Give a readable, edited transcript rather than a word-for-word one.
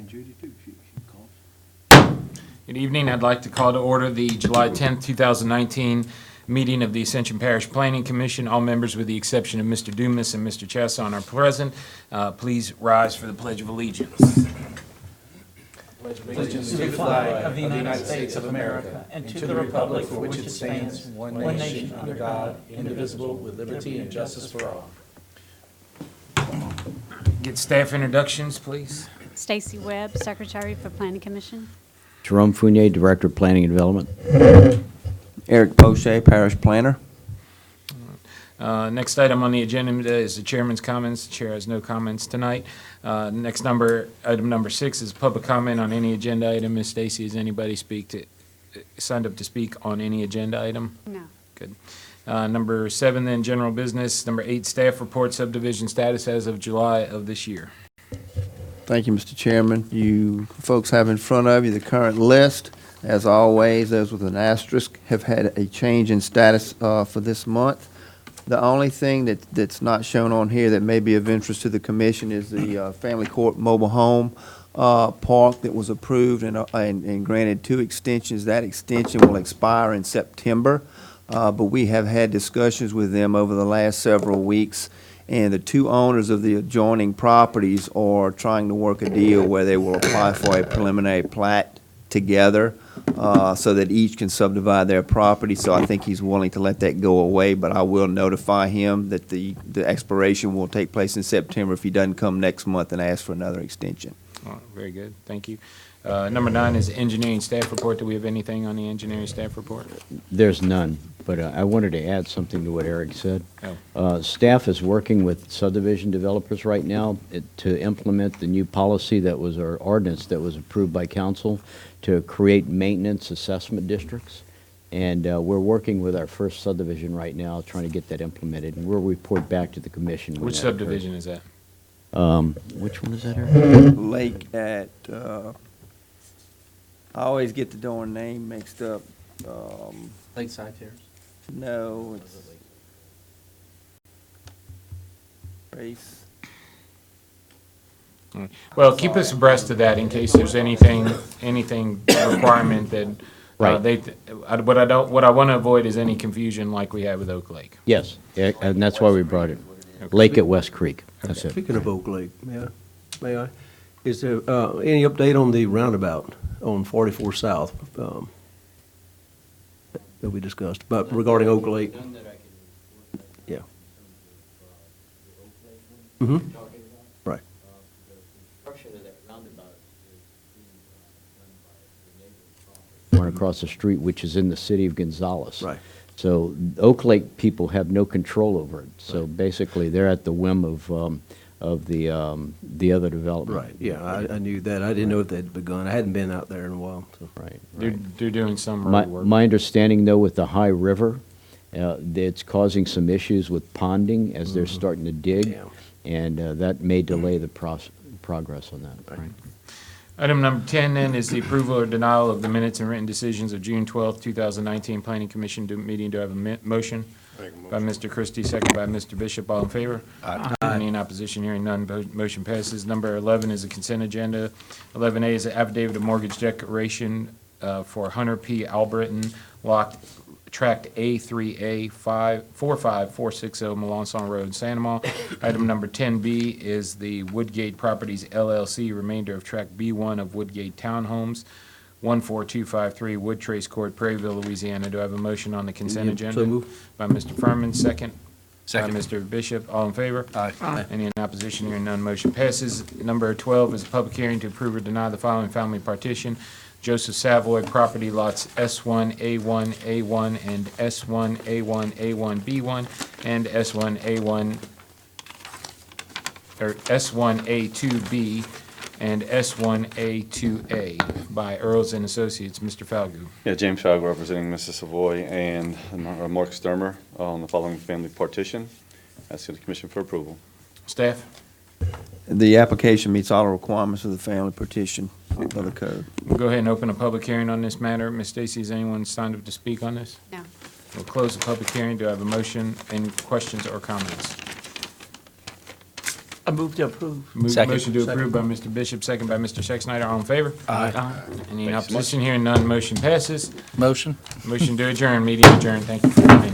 and Judy too, she calls. Good evening. I'd like to call to order the July 10th, 2019 meeting of the Ascension Parish Planning Commission. All members with the exception of Mr. Dumas and Mr. Chasson are present. Please rise for the Pledge of Allegiance. Allegiance to the flag of the United States of America and to the republic for which it stands, one nation under God, indivisible, with liberty and justice for all. Get staff introductions, please. Stacy Webb, Secretary for Planning Commission. Jerome Fournier, Director of Planning and Development. Eric Poche, Parish Planner. Next item on the agenda is the chairman's comments. The chair has no comments tonight. Item number 6 is public comment on any agenda item. Ms. Stacy, has anybody signed up to speak on any agenda item? No. Good. Number 7, then, general business. Number 8, staff report subdivision status as of July of this year. Thank you, Mr. Chairman. You folks have in front of you the current list. As always, those with an asterisk have had a change in status for this month. The only thing that's not shown on here that may be of interest to the commission is the Family Court Mobile Home Park that was approved and granted 2 extensions. That extension will expire in September, but we have had discussions with them over the last several weeks, and the 2 owners of the adjoining properties are trying to work a deal where they will apply for a preliminary plat together so that each can subdivide their property. So I think he's willing to let that go away, but I will notify him that the expiration will take place in September if he doesn't come next month and ask for another extension. Oh, very good. Thank you. Number 9 is engineering staff report. Do we have anything on the engineering staff report? There's none, but I wanted to add something to what Eric said. Oh. Staff is working with subdivision developers right now to implement the new policy that was, or ordinance that was approved by council to create maintenance assessment districts. And we're working with our first subdivision right now, trying to get that implemented, and we'll report back to the commission. when Which that subdivision is that? occurs. Which one is that, Eric? Lake at, I always get the darn name mixed up. Lakeside Terrace. No, it's Race. All right. Well, keep us abreast of that in case there's anything requirement that Right. what I want to avoid is any confusion like we had with Oak Lake. Yes, and that's why we brought it. Lake at West Creek, that's it. Speaking of Oak Lake, may I? Is there any update on the roundabout on 44 South that we discussed, but regarding Oak Lake? Yeah. Mm-hmm. Right. One across the street, which is in the city of Gonzales. Right. So Oak Lake people have no control over it. So basically, they're at the whim of the other development. Right, yeah, I knew that. I didn't know if they'd begun. I hadn't been out there in a while, so. Right. They're doing some My, road work. my understanding, though, with the high river, it's causing some issues with ponding as they're starting to dig, Yeah. and that may delay the progress on that. Right. Item number 10 then is the approval or denial of the minutes and written decisions of June 12th, 2019 Planning Commission meeting. Do I have a motion? By Mr. Christie, second by Mr. Bishop. All in favor? Aye. Any in opposition? Hearing none, motion passes. Number 11 is a consent agenda. 11A is an affidavit of mortgage declaration for Hunter P. Albritton, lot tract A3A 45460 Melanson Road, Santamon. Item number 10B is the Woodgate Properties LLC, remainder of tract B1 of Woodgate Townhomes, 14253 Wood Trace Court, Prairieville, Louisiana. Do I have a motion on the consent agenda? So moved. By Mr. Furman, second. Second. By Mr. Bishop. All in favor? Aye. Any in opposition? Hearing none, motion passes. Number 12 is a public hearing to approve or deny the following family partition. Joseph Savoy property lots S1A1A1 and S1A1A1B1 and S1A1 or S1A2B and S1A2A by Earls and Associates. Mr. Falgout. Yeah, James Falgo representing Mrs. Savoy and Mark Sturmer on the following family partition. Asking the commission for approval. Staff? The application meets all the requirements of the family petition of the code. We'll go ahead and open a public hearing on this matter. Ms. Stacy, has anyone signed up to speak on this? No. We'll close the public hearing. Do I have a motion? Any questions or comments? I move to approve. Motion to approve by Mr. Bishop, second by Mr. Schexnayder. All in favor? Aye. Any Thank you so much. opposition? Hearing none, motion passes. Motion. Motion to adjourn, meeting adjourned. Thank you for coming.